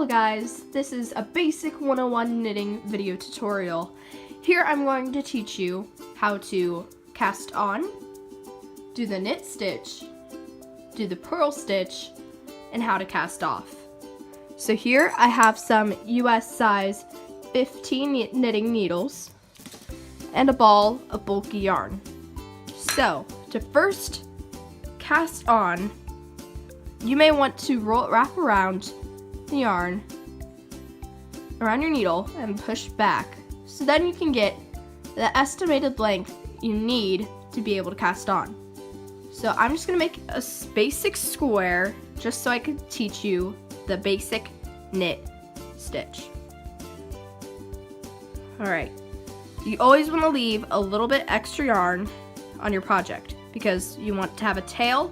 guys, this is a basic 101 knitting video tutorial. Here I'm going to teach you how to cast on, do the knit stitch, do the purl stitch, and how to cast off. So here I have some US size 15 knitting needles and a ball of bulky yarn. So to first cast on, you may want to wrap around the yarn around your needle and push back, so then you can get the estimated length you need to be able to cast on. So I'm just going to make a basic square just so I can teach you the basic knit stitch. Alright, you always want to leave a little bit extra yarn on your project because you want to have a tail,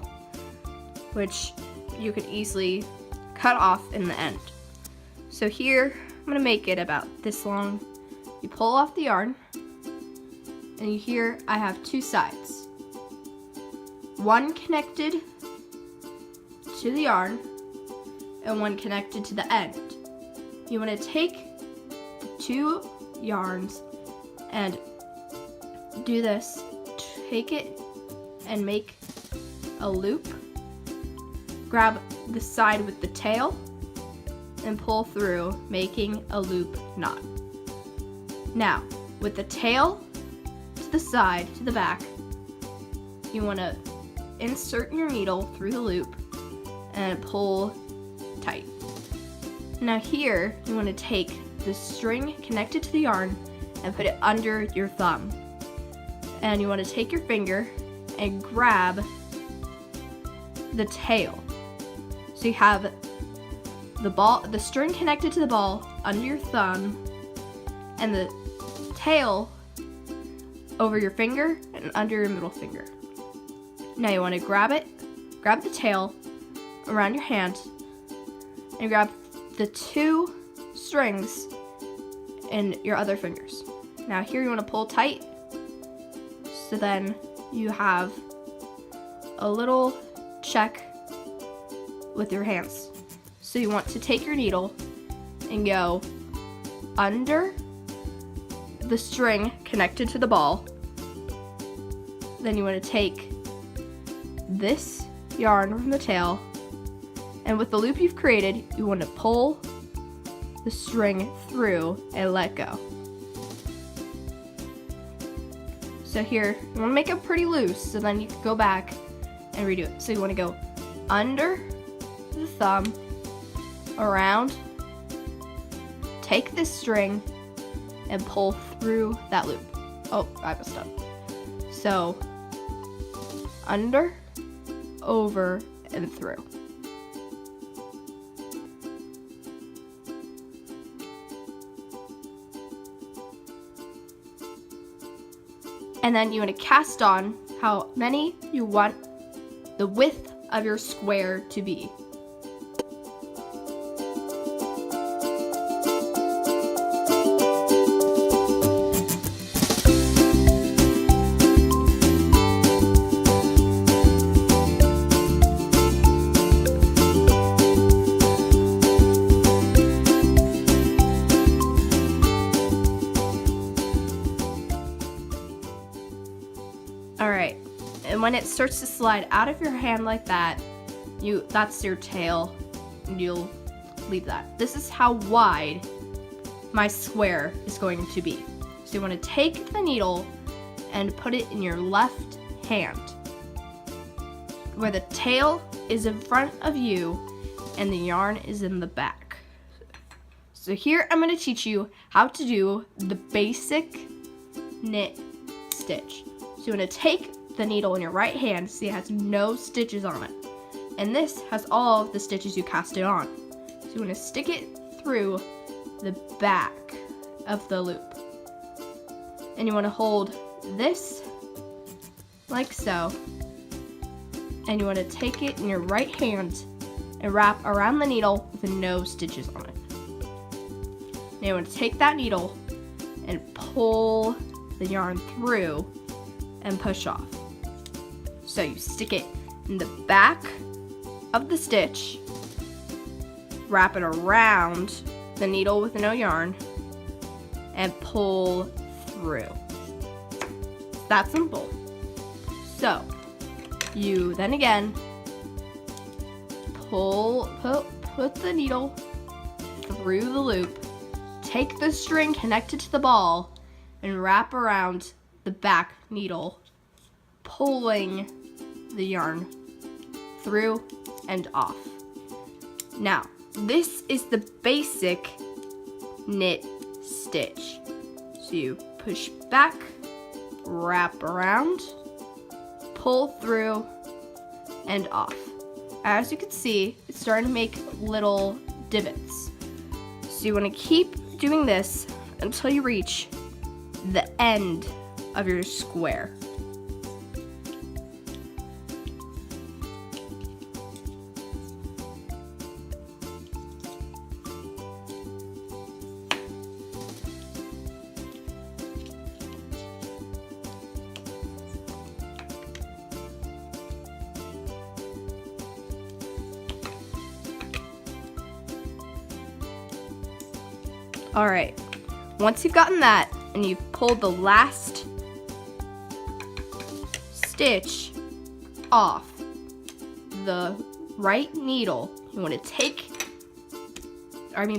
which you could easily cut off in the end. So here, I'm going to make it about this long. You pull off the yarn, and here I have two sides. One connected to the yarn, and one connected to the end. You want to take the two yarns and do this. Take it and make a loop. Grab the side with the tail and pull through, making a loop knot. Now, with the tail to the side, to the back, you want to insert your needle through the loop and pull tight. Now here, you want to take the string connected to the yarn and put it under your thumb. And you want to take your finger and grab the tail. So you have the string connected to the ball under your thumb and the tail over your finger and under your middle finger. Now you want to grab the tail around your hand and grab the two strings in your other fingers. Now here you want to pull tight, so then you have a little check with your hands. So you want to take your needle and go under the string connected to the ball. Then you want to take this yarn from the tail, and with the loop you've created, you want to pull the string through and let go. So here, you want to make it pretty loose, so then you can go back and redo it. So you want to go under the thumb, around, take this string, and pull through that loop. Oh, I messed up. So, under, over, and through. And then you want to cast on how many you want the width of your square to be. Alright, and when it starts to slide out of your hand like that, that's your tail, and you'll leave that. This is how wide my square is going to be. So you want to take the needle and put it in your left hand, where the tail is in front of you and the yarn is in the back. So here I'm going to teach you how to do the basic knit stitch. So you want to take the needle in your right hand, see it has no stitches on it. And this has all of the stitches you casted on. So you want to stick it through the back of the loop. And you want to hold this like so. And you want to take it in your right hand and wrap around the needle with no stitches on it. Now you want to take that needle and pull the yarn through and push off. So you stick it in the back of the stitch wrap it around the needle with no yarn and pull through. That simple. So you then again put the needle through the loop, take the string connected to the ball and wrap around the back needle, pulling the yarn through and off. Now, this is the basic knit stitch. So you push back, wrap around, pull through, and off. As you can see, it's starting to make little divots. So you want to keep doing this until you reach the end of your square. All right, once you've gotten that and you've pulled the last stitch off the right needle, you want to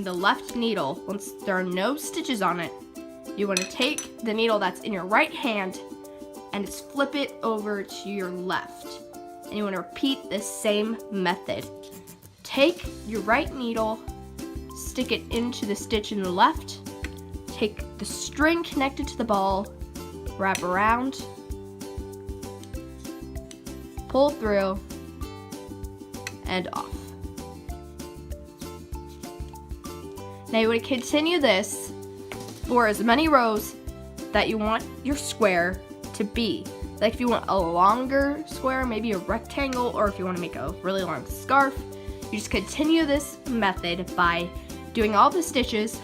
the left needle, once there are no stitches on it, you want to take the needle that's in your right hand and just flip it over to your left. And you want to repeat the same method. Take your right needle, stick it into the stitch in the left, take the string connected to the ball, wrap around, pull through, and off. Now you want to continue this for as many rows that you want your square to be. Like if you want a longer square, maybe a rectangle, or if you want to make a really long scarf, you just continue this method by doing all the stitches,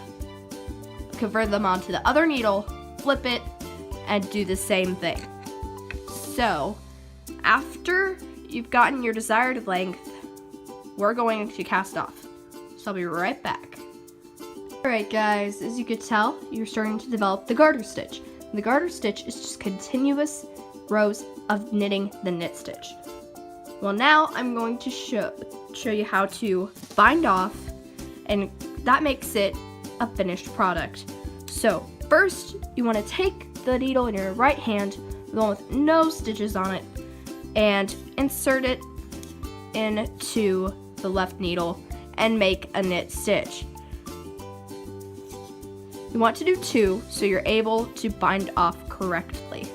convert them onto the other needle, flip it, and do the same thing. So, after you've gotten your desired length, we're going to cast off. So I'll be right back. Alright guys, as you could tell, you're starting to develop the garter stitch. The garter stitch is just continuous rows of knitting the knit stitch. Well, now I'm going to show you how to bind off, and that makes it a finished product. So first, you want to take the needle in your right hand, the one with no stitches on it, and insert it into the left needle and make a knit stitch. You want to do 2 so you're able to bind off correctly.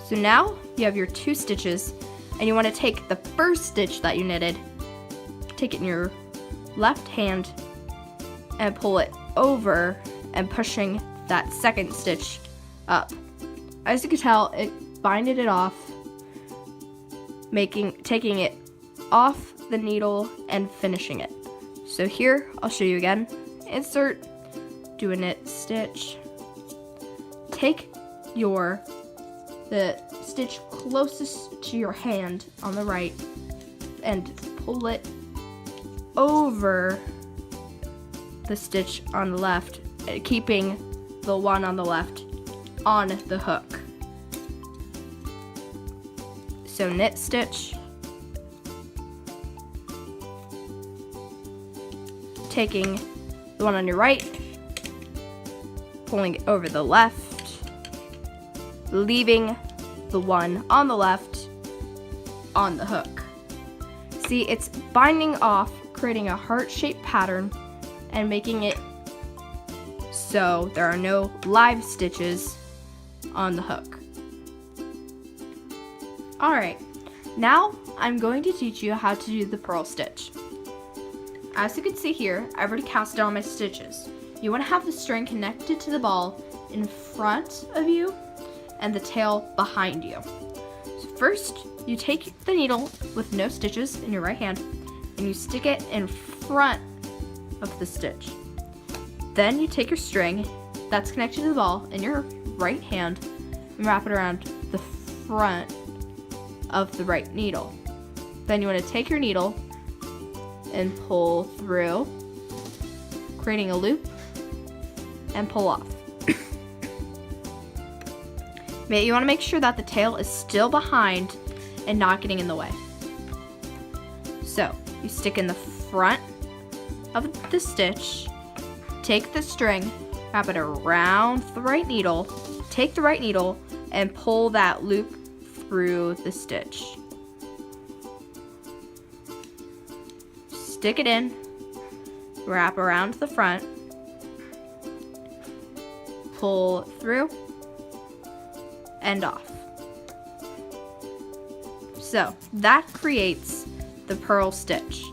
So now you have your 2 stitches, and you want to take the first stitch that you knitted, take it in your left hand and pull it over and pushing that second stitch up. As you can tell, it binded it off, taking it off the needle and finishing it. So here, I'll show you again. Insert, do a knit stitch, take the stitch closest to your hand on the right and pull it over the stitch on the left, keeping the one on the left on the hook. So knit stitch, taking the one on your right, pulling it over the left, leaving the one on the left on the hook. See, it's binding off, creating a heart-shaped pattern and making it so there are no live stitches on the hook. Alright, now I'm going to teach you how to do the purl stitch. As you can see here, I've already cast all my stitches. You want to have the string connected to the ball in front of you and the tail behind you. So first, you take the needle with no stitches in your right hand and you stick it in front of the stitch. Then you take your string that's connected to the ball in your right hand and wrap it around the front of the right needle. Then you want to take your needle and pull through, creating a loop, and pull off. You want to make sure that the tail is still behind and not getting in the way. So you stick in the front of the stitch, take the string, wrap it around the right needle, take the right needle, and pull that loop through the stitch. Stick it in, wrap around the front, pull through, and off. So that creates the purl stitch.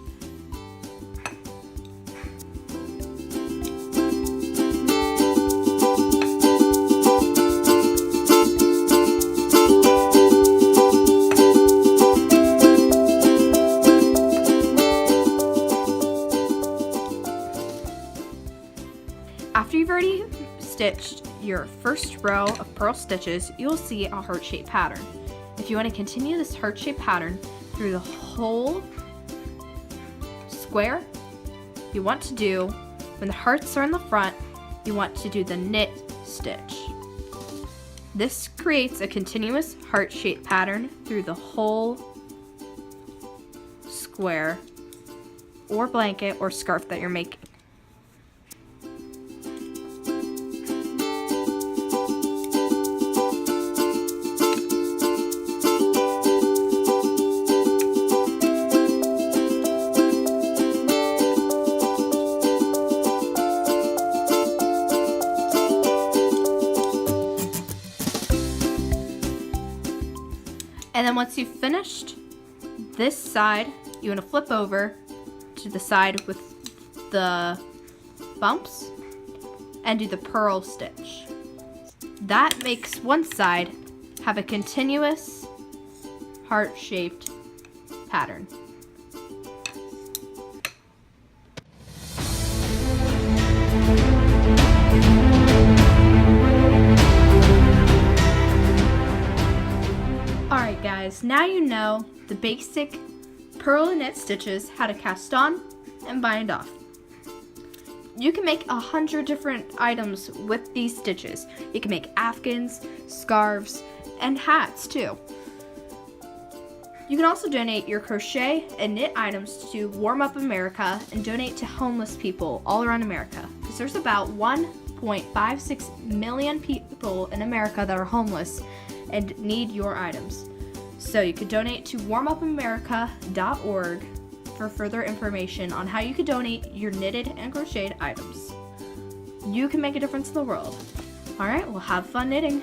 After you've already stitched your first row of purl stitches, you'll see a heart-shaped pattern. If you want to continue this heart-shaped pattern through the whole square, you want to do, when the hearts are in the front, you want to do the knit stitch. This creates a continuous heart-shaped pattern through the whole square or blanket or scarf that you're making. And then once you've finished this side, you want to flip over to the side with the bumps and do the purl stitch. That makes one side have a continuous heart-shaped pattern. Alright guys, now you know the basic purl and knit stitches, how to cast on and bind off. You can make 100 different items with these stitches. You can make afghans, scarves, and hats too. You can also donate your crochet and knit items to Warm Up America and donate to homeless people all around America, because there's about 1.56 million people in America that are homeless and need your items. So you could donate to warmupamerica.org for further information on how you could donate your knitted and crocheted items. You can make a difference in the world. Alright, well, have fun knitting.